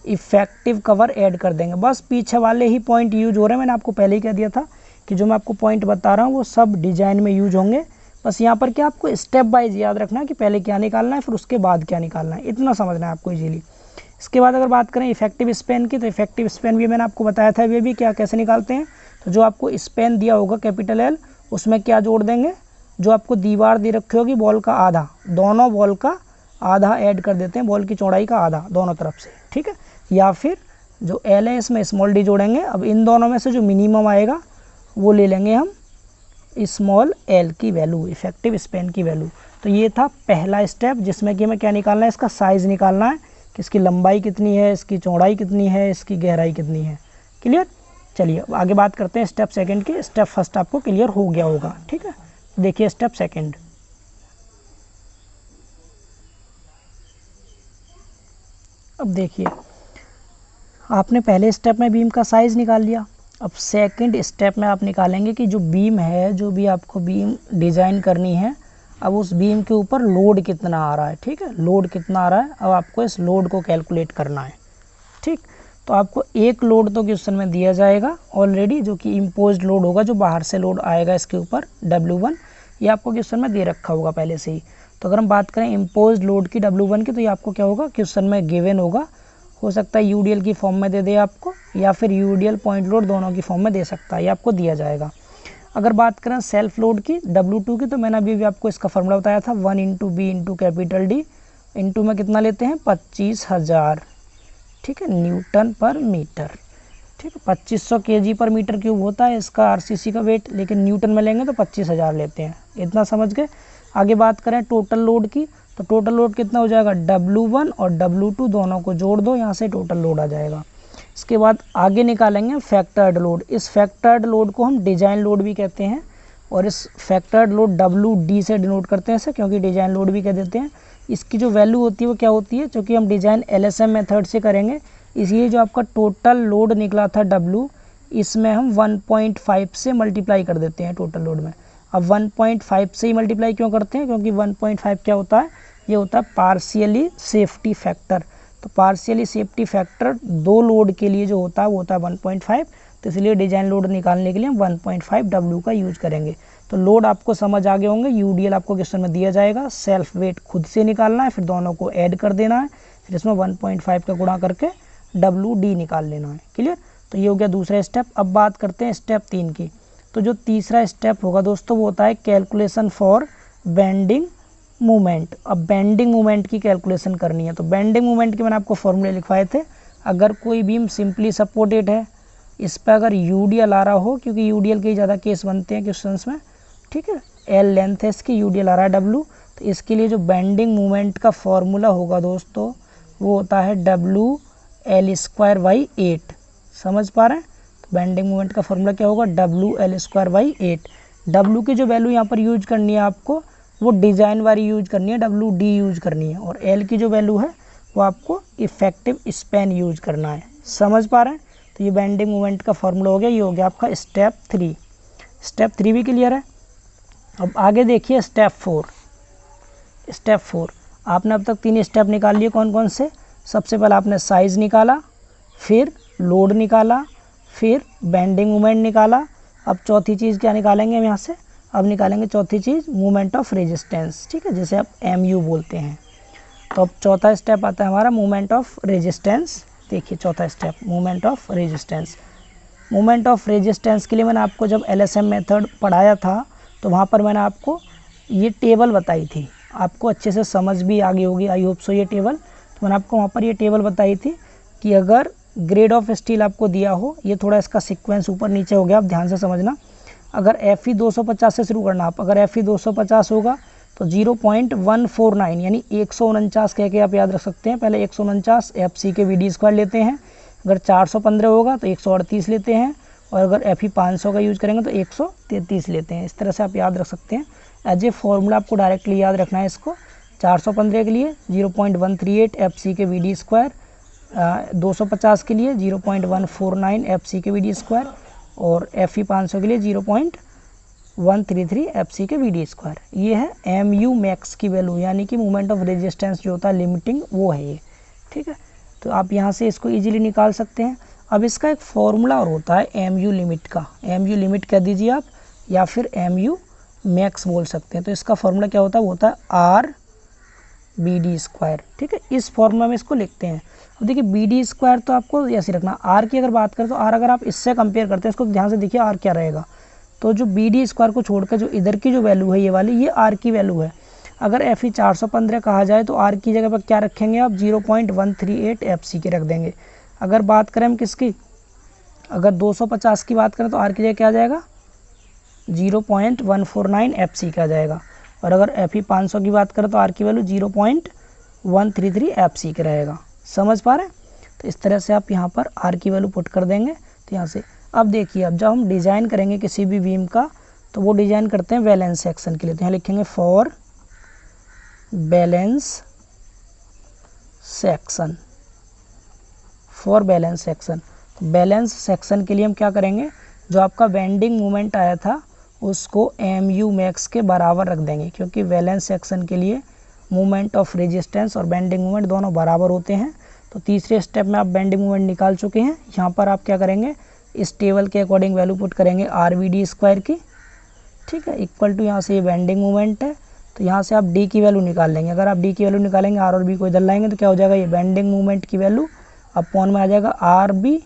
इफेक्टिव कवर ऐड कर देंगे। बस पीछे वाले ही पॉइंट यूज हो रहे हैं, मैंने आपको पहले ही कह दिया था कि जो मैं आपको पॉइंट बता रहा हूँ वो सब डिजाइन में यूज होंगे। बस यहाँ पर क्या आपको स्टेप वाइज याद रखना है कि पहले क्या निकालना है फिर उसके बाद क्या निकालना है, इतना समझना है आपको इजीली। इसके बाद अगर बात करें इफेक्टिव स्पेन की, तो इफेक्टिव स्पेन भी मैंने आपको बताया था, वे भी क्या कैसे निकालते हैं। तो जो आपको स्पेन दिया होगा कैपिटल एल, उसमें क्या जोड़ देंगे, जो आपको दीवार दे रखी होगी बॉल का आधा, दोनों बॉल का आधा ऐड कर देते हैं, बॉल की चौड़ाई का आधा दोनों तरफ से, ठीक है। या फिर जो एल है इसमें स्मॉल डी जोड़ेंगे। अब इन दोनों में से जो मिनिमम आएगा वो ले लेंगे हम स्मॉल एल की वैल्यू, इफेक्टिव स्पेन की वैल्यू। तो ये था पहला स्टेप, जिसमें कि हमें क्या निकालना है, इसका साइज़ निकालना है कि इसकी लंबाई कितनी है, इसकी चौड़ाई कितनी है, इसकी गहराई कितनी है। क्लियर। चलिए आगे बात करते हैं स्टेप सेकंड की। स्टेप फर्स्ट आपको क्लियर हो गया होगा, ठीक है। देखिए स्टेप सेकंड, अब देखिए आपने पहले स्टेप में बीम का साइज़ निकाल लिया। अब सेकंड स्टेप में आप निकालेंगे कि जो बीम है, जो भी आपको बीम डिज़ाइन करनी है, अब उस बीम के ऊपर लोड कितना आ रहा है, ठीक है, लोड कितना आ रहा है, अब आपको इस लोड को कैलकुलेट करना है, ठीक। तो आपको एक लोड तो क्वेश्चन में दिया जाएगा ऑलरेडी, जो कि इम्पोज्ड लोड होगा, जो बाहर से लोड आएगा इसके ऊपर W1, ये आपको क्वेश्चन में दे रखा होगा पहले से ही। तो अगर हम बात करें इम्पोज्ड लोड की W1 की, तो ये आपको क्या होगा, क्वेश्चन में गिवन होगा। हो सकता है यूडीएल की फॉर्म में दे दे आपको, या फिर यूडीएल पॉइंट लोड दोनों की फॉर्म में दे सकता है, ये आपको दिया जाएगा। अगर बात करें सेल्फ लोड की W2 की, तो मैंने अभी भी आपको इसका फॉर्मूला बताया था, 1 × B × कैपिटल D, इंटू में कितना लेते हैं 25,000, ठीक है, न्यूटन पर मीटर, ठीक है। 2500 kg पर मीटर क्यूब होता है इसका RCC का वेट, लेकिन न्यूटन में लेंगे तो 25,000 लेते हैं, इतना समझ गए। आगे बात करें टोटल लोड की, तो टोटल लोड कितना हो जाएगा, W1 और W2 दोनों को जोड़ दो, यहाँ से टोटल लोड आ जाएगा। इसके बाद आगे निकालेंगे फैक्टर्ड लोड। इस फैक्टर्ड लोड को हम डिजाइन लोड भी कहते हैं, और इस फैक्टर्ड लोड WD से डिनोट करते हैं इसे, क्योंकि डिजाइन लोड भी कह देते हैं। इसकी जो वैल्यू होती है वो क्या होती है, क्योंकि हम डिजाइन LSM मेथड से करेंगे, इसलिए जो आपका टोटल लोड निकला था W, इसमें हम 1.5 से मल्टीप्लाई कर देते हैं टोटल लोड में। अब 1.5 से ही मल्टीप्लाई क्यों करते हैं, क्योंकि 1.5 क्या होता है, ये होता है पार्शियली सेफ्टी फैक्टर। तो पार्शियली सेफ्टी फैक्टर दो लोड के लिए जो होता है वो होता है 1.5, तो इसलिए डिजाइन लोड निकालने के लिए हम 1.5 W का यूज करेंगे। तो लोड आपको समझ आ गए होंगे, यूडीएल आपको क्वेश्चन में दिया जाएगा, सेल्फ वेट खुद से निकालना है, फिर दोनों को ऐड कर देना है, फिर इसमें 1.5 का गुणा करके WD निकाल लेना है। क्लियर। तो ये हो गया दूसरा स्टेप। अब बात करते हैं स्टेप 3 की। तो जो तीसरा स्टेप होगा दोस्तों वो होता है कैलकुलेशन फॉर बेंडिंग मूवमेंट। अब बेंडिंग मूवमेंट की कैलकुलेशन करनी है। तो बेंडिंग मूवमेंट के मैंने आपको फॉर्मूले लिखवाए थे। अगर कोई बीम सिंपली सपोर्टेड है, इस पर अगर यूडीएल आ रहा हो, क्योंकि यूडीएल के ज़्यादा केस बनते हैं क्वेश्चंस में, ठीक है, एल लेंथ है इसकी, यूडीएल आ रहा है W, तो इसके लिए जो बेंडिंग मूवमेंट का फॉर्मूला होगा दोस्तों वो होता है WL²/8। समझ पा रहे हैं। तो बेंडिंग मूवमेंट का फॉर्मूला क्या होगा, WL²/8। W की जो वैल्यू यहाँ पर यूज करनी है आपको, वो डिज़ाइन वाली यूज करनी है, WD यूज करनी है, और L की जो वैल्यू है वो आपको इफेक्टिव स्पैन यूज करना है। समझ पा रहे हैं। तो ये बेंडिंग मूवमेंट का फॉर्मूला हो गया, ये हो गया आपका स्टेप 3। स्टेप 3 भी क्लियर है। अब आगे देखिए स्टेप 4। स्टेप 4 आपने अब तक 3 स्टेप निकाल लिए, कौन कौन से। सबसे पहले आपने साइज़ निकाला, फिर लोड निकाला, फिर बेंडिंग मूवमेंट निकाला। अब चौथी चीज़ क्या निकालेंगे हम यहाँ से, अब निकालेंगे चौथी चीज़ मूवमेंट ऑफ रेजिस्टेंस, ठीक है, जिसे आप MU बोलते हैं। तो अब चौथा स्टेप आता है हमारा मूवमेंट ऑफ रेजिस्टेंस। देखिए चौथा step movement of resistance. Movement of resistance के लिए मैंने आपको जब LSM मेथड पढ़ाया था तो वहाँ पर मैंने आपको ये टेबल बताई थी, आपको अच्छे से समझ भी आ गई होगी, आई होप सो ये टेबल। तो मैंने आपको वहाँ पर ये टेबल बताई थी कि अगर ग्रेड ऑफ स्टील आपको दिया हो, ये थोड़ा इसका सीक्वेंस ऊपर नीचे हो गया, आप ध्यान से समझना। अगर Fe 250 से शुरू करना आप, अगर Fe 250 होगा तो 0.149 यानी 149 कह के आप याद रख सकते हैं। पहले 149 FC के VD² लेते हैं, अगर 415 होगा तो 138 लेते हैं, और अगर Fe 500 का यूज करेंगे तो 133 लेते हैं। इस तरह से आप याद रख सकते हैं। एज ए फॉर्मूला आपको डायरेक्टली याद रखना है इसको। 415 के लिए 0.138 FC के VD², 250 के लिए 0.149 FC के VD², और Fe500 के लिए 0.133 FC के VD²। ये है Mu max की वैल्यू, यानी कि मोमेंट ऑफ रेजिस्टेंस जो होता है लिमिटिंग, वो है ये। ठीक है, तो आप यहाँ से इसको इजीली निकाल सकते हैं। अब इसका एक फॉर्मूला और होता है Mu लिमिट का, Mu लिमिट कह दीजिए आप, या फिर Mu मैक्स बोल सकते हैं। तो इसका फॉर्मूला क्या होता है, वो होता है RBD²। ठीक है, इस फॉर्मूला में इसको लिखते हैं। अब देखिए BD² तो आपको ऐसे रखना, R की अगर बात करें तो R अगर आप इससे कंपेयर करते हैं, इसको ध्यान से देखिए R क्या रहेगा। तो जो BD² को छोड़कर जो इधर की जो वैल्यू है ये वाली, ये R की वैल्यू है। अगर Fe415 कहा जाए तो R की जगह पर क्या रखेंगे आप, 0.138 FC के रख देंगे। अगर बात करें हम किसकी, अगर 250 की बात करें तो R की जगह क्या आ जाएगा, 0.149 FC का जाएगा। और अगर Fe500 की बात करें तो R की वैल्यू 0.133 FC का रहेगा। समझ पा रहे हैं? तो इस तरह से आप यहाँ पर R की वैल्यू पुट कर देंगे। तो यहाँ से अब देखिए, अब जब हम डिज़ाइन करेंगे किसी भी बीम का, तो वो डिज़ाइन करते हैं बैलेंस सेक्शन के लिए। तो यहाँ लिखेंगे for balance section, for balance section. Balance section के लिए हम क्या करेंगे, जो आपका बेंडिंग मोमेंट आया था उसको Mu मैक्स के बराबर रख देंगे, क्योंकि बैलेंस सेक्शन के लिए मोमेंट ऑफ रेजिस्टेंस और बेंडिंग मोमेंट दोनों बराबर होते हैं। तो तीसरे स्टेप में आप बेंडिंग मोमेंट निकाल चुके हैं। यहाँ पर आप क्या करेंगे, इस टेबल के अकॉर्डिंग वैल्यू पुट करेंगे RBD² की। ठीक है, इक्वल टू यहाँ से ये बेंडिंग मोमेंट है, तो यहाँ से आप D की वैल्यू निकाल लेंगे। अगर आप D की वैल्यू निकालेंगे, R और B को इधर लाएंगे तो क्या हो जाएगा, ये बेंडिंग मोमेंट की वैल्यू अपॉन में आ जाएगा RB।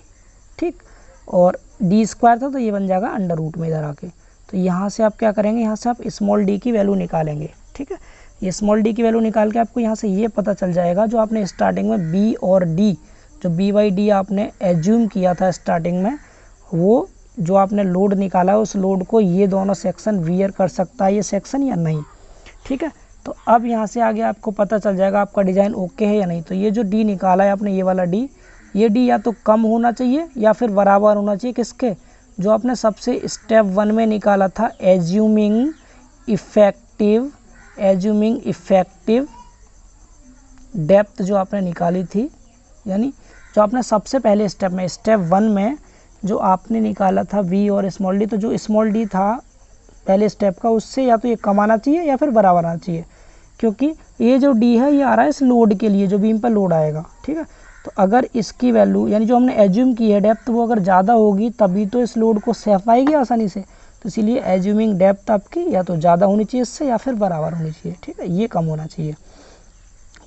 ठीक, और D² था तो ये बन जाएगा अंडर रूट में इधर आके। तो यहाँ से आप क्या करेंगे, यहाँ से आप स्मॉल d की वैल्यू निकालेंगे। ठीक है, ये स्मॉल d की वैल्यू निकाल के आपको यहाँ से ये पता चल जाएगा, जो आपने स्टार्टिंग में B और D, जो B/D आपने एज्यूम किया था स्टार्टिंग में, वो जो आपने लोड निकाला है उस लोड को ये दोनों सेक्शन वियर कर सकता है, ये सेक्शन या नहीं। ठीक है, तो अब यहाँ से आगे आपको पता चल जाएगा आपका डिज़ाइन ओके है या नहीं। तो ये जो D निकाला है आपने, ये वाला D, ये D या तो कम होना चाहिए या फिर बराबर होना चाहिए किसके, जो आपने सबसे स्टेप 1 में निकाला था, एज्यूमिंग इफेक्टिव डेप्थ जो आपने निकाली थी, यानी जो आपने सबसे पहले स्टेप में, स्टेप 1 में जो आपने निकाला था V और स्मॉल d, तो जो स्मॉल d था पहले स्टेप का, उससे या तो ये कम आना चाहिए या फिर बराबर आना चाहिए, क्योंकि ये जो D है ये आ रहा है इस लोड के लिए, जो बीम पर लोड आएगा। ठीक है, तो अगर इसकी वैल्यू, यानी जो हमने एज्यूम की है डेप्थ, वो अगर ज़्यादा होगी तभी तो इस लोड को सह पाएगी आसानी से। तो इसीलिए एज्यूमिंग डेप्थ आपकी या तो ज़्यादा होनी चाहिए इससे, या फिर बराबर होनी चाहिए। ठीक है, ये कम होना चाहिए।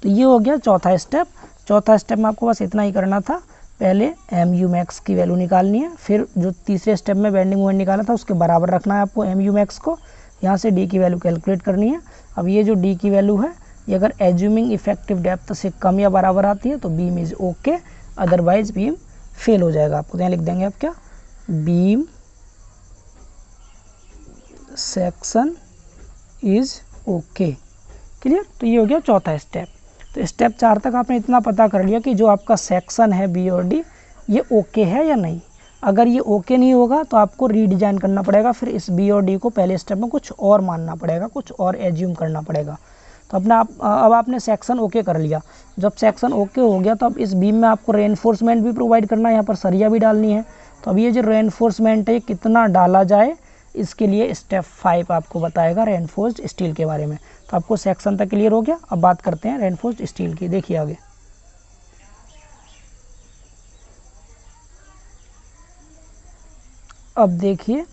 तो ये हो गया चौथा स्टेप। चौथा स्टेप में आपको बस इतना ही करना था, पहले Mu मैक्स की वैल्यू निकालनी है, फिर जो तीसरे स्टेप में बेंडिंग मोमेंट निकाला था उसके बराबर रखना है आपको Mu मैक्स को। यहाँ से D की वैल्यू कैलकुलेट करनी है। अब ये जो D की वैल्यू है, ये अगर एज्यूमिंग इफेक्टिव डेप्थ से कम या बराबर आती है तो beam is okay, otherwise beam fail हो जाएगा। आपको यहाँ लिख देंगे आप क्या, beam section is okay. Clear? तो ये हो गया चौथा स्टेप। तो स्टेप 4 तक आपने इतना पता कर लिया कि जो आपका सेक्शन है B और D, ये ओके है या नहीं। अगर ये ओके नहीं होगा तो आपको रीडिज़ाइन करना पड़ेगा, फिर इस B और D को पहले स्टेप में कुछ और मानना पड़ेगा, कुछ और एज्यूम करना पड़ेगा। तो अब आपने सेक्शन ओके कर लिया। जब सेक्शन ओके हो गया तो अब इस बीम में आपको रेनफोर्समेंट भी प्रोवाइड करना है, यहाँ पर सरिया भी डालनी है। तो अब ये जो रेनफोर्समेंट है कितना डाला जाए, इसके लिए स्टेप 5 आपको बताएगा रेनफोर्स्ड स्टील के बारे में। तो आपको सेक्शन तक क्लियर हो गया। अब बात करते हैं रेनफोर्स्ड स्टील की। देखिए आगे, अब देखिए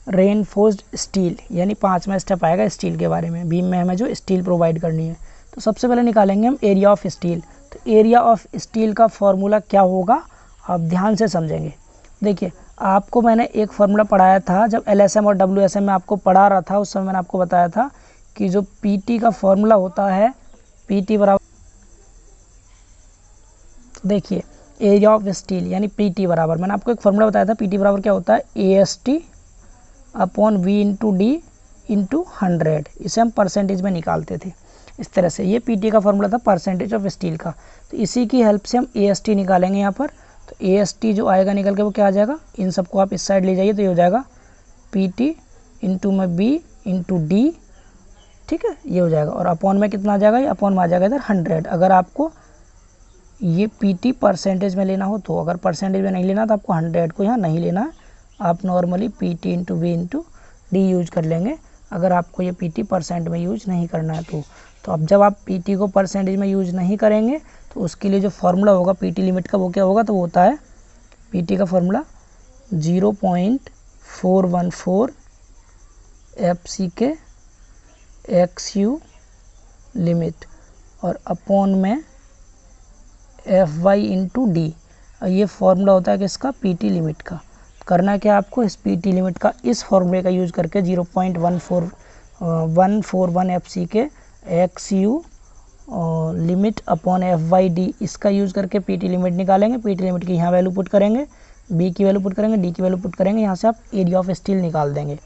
रेनफोर्स्ड स्टील, यानी 5वां स्टेप आएगा स्टील के बारे में। बीम में हमें जो स्टील प्रोवाइड करनी है, तो सबसे पहले निकालेंगे हम एरिया ऑफ स्टील। तो एरिया ऑफ स्टील का फॉर्मूला क्या होगा, आप ध्यान से समझेंगे। देखिए, आपको मैंने एक फार्मूला पढ़ाया था जब LSM और WSM में आपको पढ़ा रहा था, उस समय मैंने आपको बताया था कि जो PT का फॉर्मूला होता है, PT बराबर, देखिए एरिया ऑफ स्टील यानी PT बराबर, मैंने आपको एक फार्मूला बताया था, PT बराबर क्या होता है, AST upon V into D into 100। इसे हम परसेंटेज में निकालते थे इस तरह से। ये PT का फॉर्मूला था परसेंटेज ऑफ स्टील का। तो इसी की हेल्प से हम AST निकालेंगे यहाँ पर। तो AST जो आएगा निकल के वो क्या आ जाएगा, इन सबको आप इस साइड ले जाइए तो ये हो जाएगा PT इंटू में B इंटू D। ठीक है, ये हो जाएगा। और अपॉन में कितना आ जाएगा, ये अपॉन में आ जाएगा इधर 100। अगर आपको ये PT परसेंटेज में लेना हो तो, अगर परसेंटेज में नहीं लेना तो आपको 100 को यहाँ नहीं लेना है, आप normally PT into V into D use कर लेंगे, अगर आपको ये PT परसेंट में यूज नहीं करना है तो अब जब आप PT को परसेंटेज में यूज नहीं करेंगे तो उसके लिए जो फार्मूला होगा PT लिमिट का वो क्या होगा, तो वो होता है PT का फार्मूला 0.414 FCK XU लिमिट और अपॉन में FY इंटू डी। ये फार्मूला होता है किसका, PT लिमिट का। करना क्या आपको, इस PT लिमिट का इस फार्मूले का यूज करके 0.141 FCK XU limit upon FYD, इसका यूज करके PT लिमिट निकालेंगे। PT लिमिट की यहाँ वैल्यू पुट करेंगे, B की वैल्यू पुट करेंगे, D की वैल्यू पुट करेंगे, यहाँ से आप एरिया ऑफ स्टील निकाल देंगे।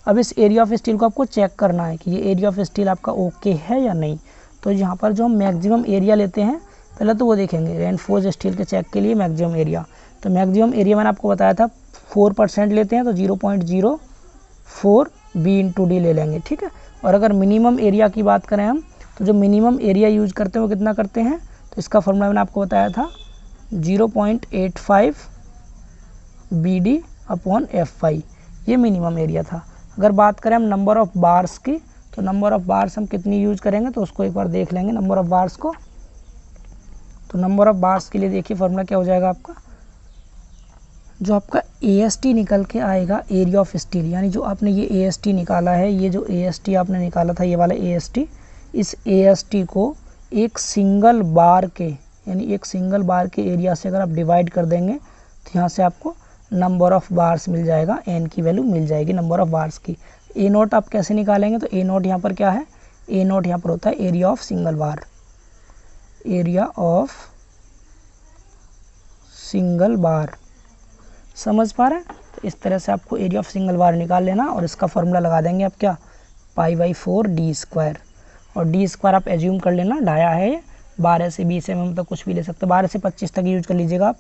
अब इस एरिया ऑफ स्टील को आपको चेक करना है कि ये एरिया ऑफ स्टील आपका ओके है या नहीं। तो यहाँ पर जो हम मैक्सिमम एरिया लेते हैं पहले तो वो देखेंगे, रेनफोर्स स्टील के चेक के लिए मैक्सिमम एरिया। तो मैक्सिमम एरिया मैंने आपको बताया था 4% लेते हैं तो 0.04 B इंटू डी ले लेंगे, ठीक है। और अगर मिनिमम एरिया की बात करें हम, तो जो मिनिमम एरिया यूज करते हैं वो कितना करते हैं, तो इसका फॉर्मूला मैंने आपको बताया था 0.85 BD अपॉन FY, ये मिनिमम एरिया था। अगर बात करें हम नंबर ऑफ बार्स की, तो नंबर ऑफ बार्स हम कितनी यूज करेंगे तो उसको एक बार देख लेंगे नंबर ऑफ बार्स को। तो नंबर ऑफ बार्स के लिए देखिए फॉर्मूला क्या हो जाएगा आपका, जो आपका AST निकल के आएगा एरिया ऑफ स्टील, यानी जो आपने ये AST निकाला है, ये जो AST आपने निकाला था ये वाला AST, इस AST को एक सिंगल बार के, यानी एक सिंगल बार के एरिया से अगर आप डिवाइड कर देंगे तो यहाँ से आपको नंबर ऑफ बार्स मिल जाएगा, N की वैल्यू मिल जाएगी नंबर ऑफ बार्स की। A नोट आप कैसे निकालेंगे, तो A नोट यहाँ पर क्या है, A नोट यहाँ पर होता है area of single bar, area of single bar, समझ पा रहे हैं। तो इस तरह से आपको एरिया ऑफ सिंगल बार निकाल लेना और इसका फॉर्मूला लगा देंगे आप क्या, π/4 D²। और D² आप एज्यूम कर लेना डाया है, 12 से 20 mm तक कुछ भी ले सकते हैं, 12 से 25 तक यूज कर लीजिएगा आप,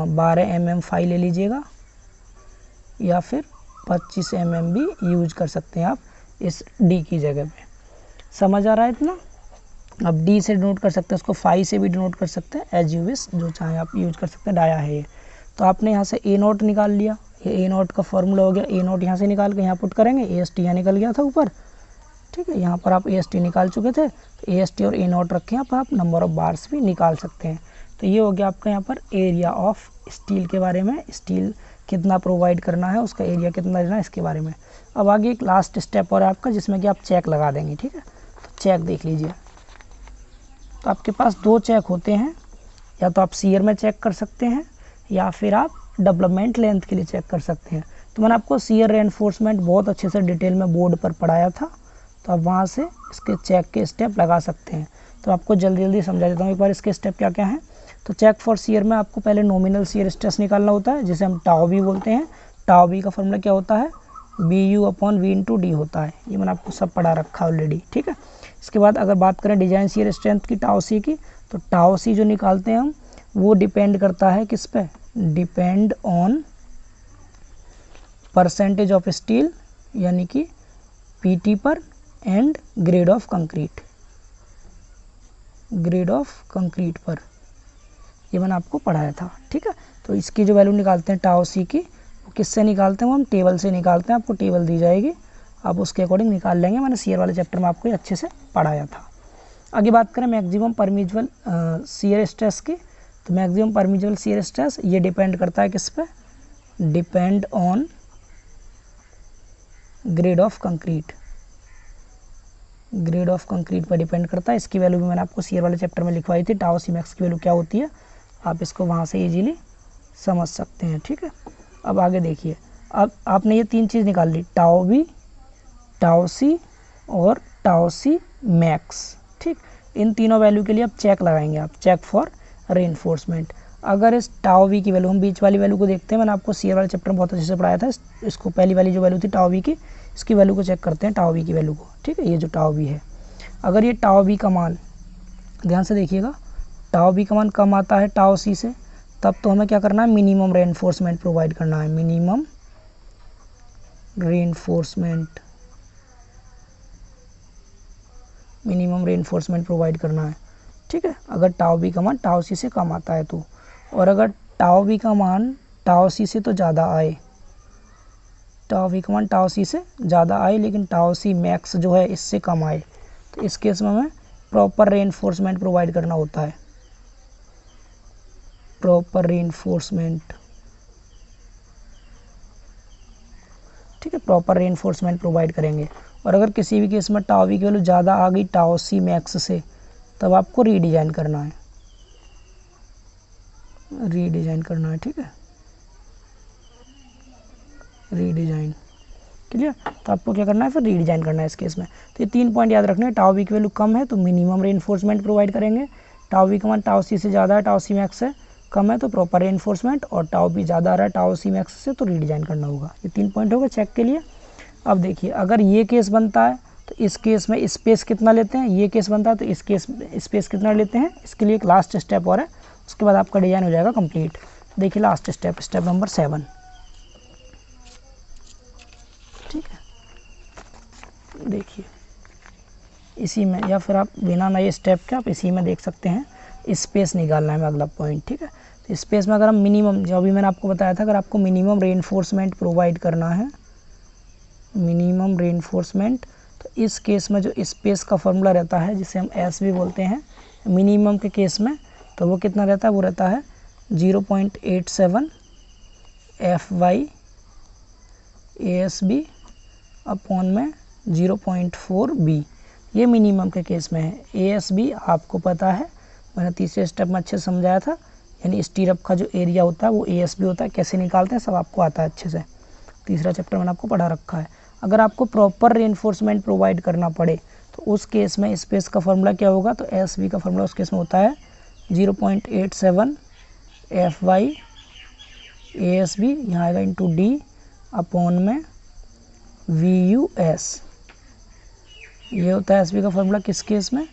12 mm फाई ले लीजिएगा या फिर 25 mm भी यूज कर सकते हैं आप इस D की जगह पे। समझ आ रहा है इतना। अब D से डिनोट कर सकते हैं, उसको फाई से भी डिनोट कर सकते हैं, एज यू विश, जो चाहे आप यूज कर सकते हैं, डाया है ये। तो आपने यहाँ से A नोट निकाल लिया, ये A नोट का फॉर्मूला हो गया। A नोट यहाँ से निकाल के यहाँ पुट करेंगे, AST यहाँ निकल गया था ऊपर, ठीक है। यहाँ पर आप AST निकाल चुके थे, तो AST और A नोट रखें आप नंबर ऑफ बार्स भी निकाल सकते हैं। तो ये हो गया आपका यहाँ पर एरिया ऑफ स्टील के बारे में, स्टील कितना प्रोवाइड करना है, उसका एरिया कितना लेना है, इसके बारे में। अब आगे एक लास्ट स्टेप और है आपका, जिसमें कि आप चेक लगा देंगे, ठीक है। तो चेक देख लीजिए, तो आपके पास 2 चेक होते हैं, या तो आप शियर में चेक कर सकते हैं या फिर आप डेवलपमेंट लेंथ के लिए चेक कर सकते हैं। तो मैंने आपको शियर रेनफोर्समेंट बहुत अच्छे से डिटेल में बोर्ड पर पढ़ाया था, तो आप वहाँ से इसके चेक के स्टेप लगा सकते हैं। तो आपको जल्दी जल्दी समझा देता हूँ एक बार इसके स्टेप क्या क्या हैं। तो चेक फॉर शियर में आपको पहले नॉमिनल शियर स्ट्रेस निकालना होता है, जिसे हम टाउ बी बोलते हैं। टाउ बी का फॉर्मूला क्या होता है, BU upon V into D होता है, ये मैंने आपको सब पढ़ा रखा है ऑलरेडी, ठीक है। इसके बाद अगर बात करें डिजाइन शियर स्ट्रेंथ की टाउ सी की, तो टाउ सी जो निकालते हैं हम, वो डिपेंड करता है किस पे, depend on percentage of steel, यानी कि PT पर, and grade of concrete, grade of concrete पर, ये मैंने आपको पढ़ाया था, ठीक है। तो इसकी जो वैल्यू निकालते हैं टाउ सी की, वो किससे निकालते हैं, वो हम टेबल से निकालते हैं, आपको टेबल दी जाएगी, आप उसके अकॉर्डिंग निकाल लेंगे, मैंने शियर वाले चैप्टर में आपको अच्छे से पढ़ाया था। आगे बात करें मैक्सिमम परमिजिबल शियर स्ट्रेस की, तो मैक्सिमम परमिजिबल शियर स्ट्रेस ये डिपेंड करता है किस पे, depend on grade of concrete, grade of concrete पर डिपेंड करता है। इसकी वैल्यू भी मैंने आपको शियर वाले चैप्टर में लिखवाई थी, टाउ सी मैक्स की वैल्यू क्या होती है, आप इसको वहाँ से इजीली समझ सकते हैं, ठीक है। अब आगे देखिए, अब आपने ये 3 चीज़ निकाल ली, टाउ बी, टाउ सी और टाउ सी मैक्स, ठीक। इन तीनों वैल्यू के लिए आप चेक लगाएंगे, आप चेक फॉर रेनफोर्समेंट। अगर इस टाउ बी की वैल्यू, हम बीच वाली वैल्यू को देखते हैं, मैंने आपको शियर वाले चैप्टर में बहुत अच्छे से पढ़ाया था, इसको पहली वाली जो वैल्यू थी टाउ बी की, इसकी वैल्यू को चेक करते हैं, टाउ बी की वैल्यू को, ठीक है। ये जो टाउ बी है, अगर ये टाउ बी का मान, ध्यान से देखिएगा, टाउ बी का मान कम आता है टाउ सी से, तब तो हमें क्या करना है, मिनिमम रेनफोर्समेंट प्रोवाइड करना है, minimum reinforcement, minimum reinforcement provide करना है, ठीक है। अगर टाउ बी का मान टाउ सी से कम आता है तो, और अगर टाउ बी का मान टाउ सी से तो ज़्यादा आए, टाउ वी का मान टाउ सी से ज़्यादा आए लेकिन टाउ सी मैक्स जो है इससे कम आए, तो इस केस में हमें प्रॉपर रीइंफोर्समेंट प्रोवाइड करना होता है। प्रॉपर रीइंफोर्समेंट, ठीक है, प्रॉपर रीइंफोर्समेंट प्रोवाइड करेंगे। और अगर किसी भी केस में टाउ वी की वैल्यू ज़्यादा आ गई टाउ सी मैक्स से, तब आपको रीडिज़ाइन करना है, रीडिज़ाइन करना है, ठीक है, रीडिज़ाइन, क्लियर। तो आपको क्या करना है, फिर रीडिज़ाइन करना है इस केस में। तो ये 3 पॉइंट याद रखने हैं। टाउ वी की वैल्यू कम है तो मिनिमम रीइंफोर्समेंट प्रोवाइड करेंगे, टाउ वी का मान टाउ सी से ज़्यादा है टाउ सी मैक्स से कम है तो प्रॉपर रीइंफोर्समेंट, और टाउ वी ज़्यादा आ रहा है टाउ सी मैक्स से तो रीडिज़ाइन करना होगा। ये 3 पॉइंट हो गए चेक के लिए। अब देखिए अगर ये केस बनता है तो इस केस में स्पेस कितना लेते हैं, ये केस बनता है तो इस केस में स्पेस कितना लेते हैं। इसके लिए एक लास्ट स्टेप और है, उसके बाद आपका डिज़ाइन हो जाएगा कंप्लीट। देखिए लास्ट स्टेप, स्टेप नंबर 7, ठीक है। देखिए इसी में, या फिर आप बिना नए स्टेप के आप इसी में देख सकते हैं, स्पेस निकालना है अगला पॉइंट, ठीक है। तो स्पेस में अगर हम मिनिमम, जो अभी मैंने आपको बताया था, अगर आपको मिनिमम रीइंफोर्समेंट प्रोवाइड करना है, मिनिमम रीइंफोर्समेंट, तो इस केस में जो स्पेस का फॉर्मूला रहता है जिसे हम एस भी बोलते हैं मिनिमम के केस में, तो वो कितना रहता है, वो रहता है 0.87 FY ASB अपॉन में 0.4 B। ये मिनिमम के केस में है। ASB आपको पता है, मैंने तीसरे स्टेप में अच्छे से समझाया था, यानी स्टीरअप का जो एरिया होता है वो ASB होता है। कैसे निकालते हैं सब आपको आता है अच्छे से, तीसरा चैप्टर मैंने आपको पढ़ा रखा है। अगर आपको प्रॉपर रीइंफोर्समेंट प्रोवाइड करना पड़े तो उस केस में स्पेस का फॉर्मूला क्या होगा, तो ASB का फॉर्मूला उस केस में होता है 0.87 FY ASB, यहाँ आएगा इंटू D अपॉन में VUS। ये होता है एसबी का फॉर्मूला किस केस में,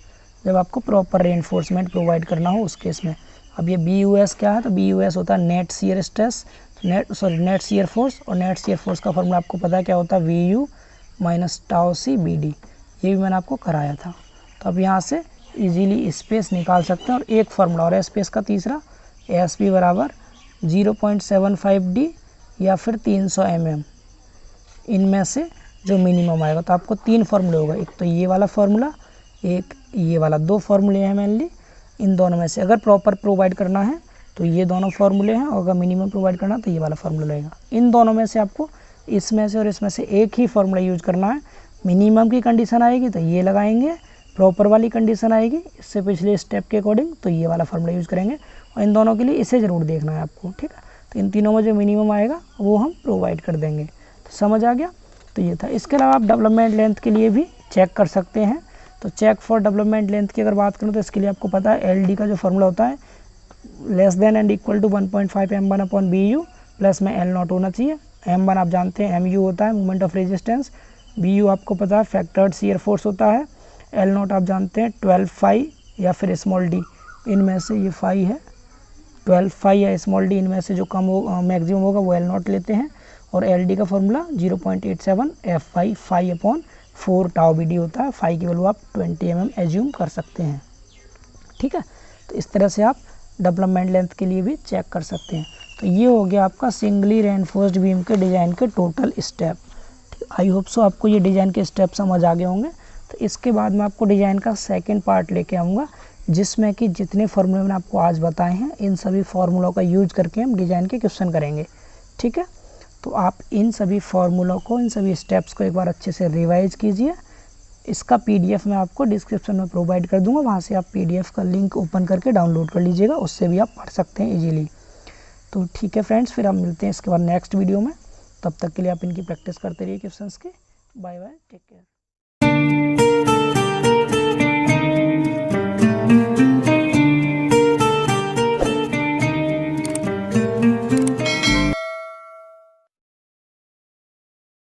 जब आपको प्रॉपर रीइंफोर्समेंट प्रोवाइड करना हो उस केस में। अब ये BUS क्या है, तो BUS होता है net shear stress, net shear force, और नेट शियर फोर्स का फॉर्मूला आपको पता है क्या होता है, VU माइनस टाउ सी BD। ये भी मैंने आपको कराया था। तो अब यहाँ से इजीली स्पेस निकाल सकते हैं। और एक फार्मूला और है स्पेस का तीसरा, ASB बराबर 0.75D या फिर 300 mm, इनमें से जो मिनिमम आएगा। तो आपको 3 फार्मूले होगा, एक तो ये वाला फार्मूला, एक ये वाला, 2 फार्मूले हैं मेनली। इन दोनों में से अगर प्रॉपर प्रोवाइड करना है तो ये दोनों फार्मूले हैं, और अगर मिनिमम प्रोवाइड करना है तो ये वाला फार्मूला रहेगा। इन दोनों में से आपको इसमें से और इसमें से एक ही फार्मूला यूज करना है। मिनिमम की कंडीशन आएगी तो ये लगाएंगे, प्रॉपर वाली कंडीशन आएगी इससे पिछले स्टेप के अकॉर्डिंग तो ये वाला फार्मूला यूज़ करेंगे। और इन दोनों के लिए इसे ज़रूर देखना है आपको, ठीक है। तो इन तीनों में जो मिनिमम आएगा वो हम प्रोवाइड कर देंगे। तो समझ आ गया। तो ये था। इसके अलावा आप डेवलपमेंट लेंथ के लिए भी चेक कर सकते हैं। तो चेक फॉर डेवलपमेंट लेंथ की अगर बात करूँ तो इसके लिए आपको पता है LD का जो फॉर्मूला होता है less than and equal to 1.5 M1 upon BU, plus में L0 होना चाहिए। M1 आप जानते हैं MU होता है मोमेंट ऑफ रेजिस्टेंस, BU आपको पता है फैक्टर्ड शियर फोर्स होता है, L0 आप जानते हैं 12 फाई या फिर स्मॉल d, इनमें से ये फाई है, 12 फाई या स्मॉल d इनमें से जो कम हो मैक्सिमम होगा वो L0 लेते हैं। और LD का formula 0.87 FY phi upon 4 tau BD होता है। फाई की वैल्यू आप 20 mm एज्यूम कर सकते हैं, ठीक है। तो इस तरह से आप डेवलपमेंट लेंथ के लिए भी चेक कर सकते हैं। तो ये हो गया आपका सिंगली रेनफोर्स्ड बीम के डिज़ाइन के टोटल स्टेप। आई होप सो आपको ये डिज़ाइन के स्टेप समझ आ गए होंगे। तो इसके बाद मैं आपको डिज़ाइन का सेकंड पार्ट लेके आऊँगा, जिसमें कि जितने फार्मूले मैंने आपको आज बताए हैं इन सभी फार्मूलों का यूज करके हम डिज़ाइन के क्वेश्चन करेंगे, ठीक है। तो आप इन सभी फार्मूलों को, इन सभी स्टेप्स को एक बार अच्छे से रिवाइज कीजिए। इसका PDF मैं आपको डिस्क्रिप्शन में प्रोवाइड कर दूंगा, वहाँ से आप PDF का लिंक ओपन करके डाउनलोड कर लीजिएगा, उससे भी आप पढ़ सकते हैं इजीली। तो ठीक है फ्रेंड्स, फिर हम मिलते हैं इसके बाद नेक्स्ट वीडियो में। तब तक के लिए आप इनकी प्रैक्टिस करते रहिए क्वेश्चंस की। Bye bye, take care.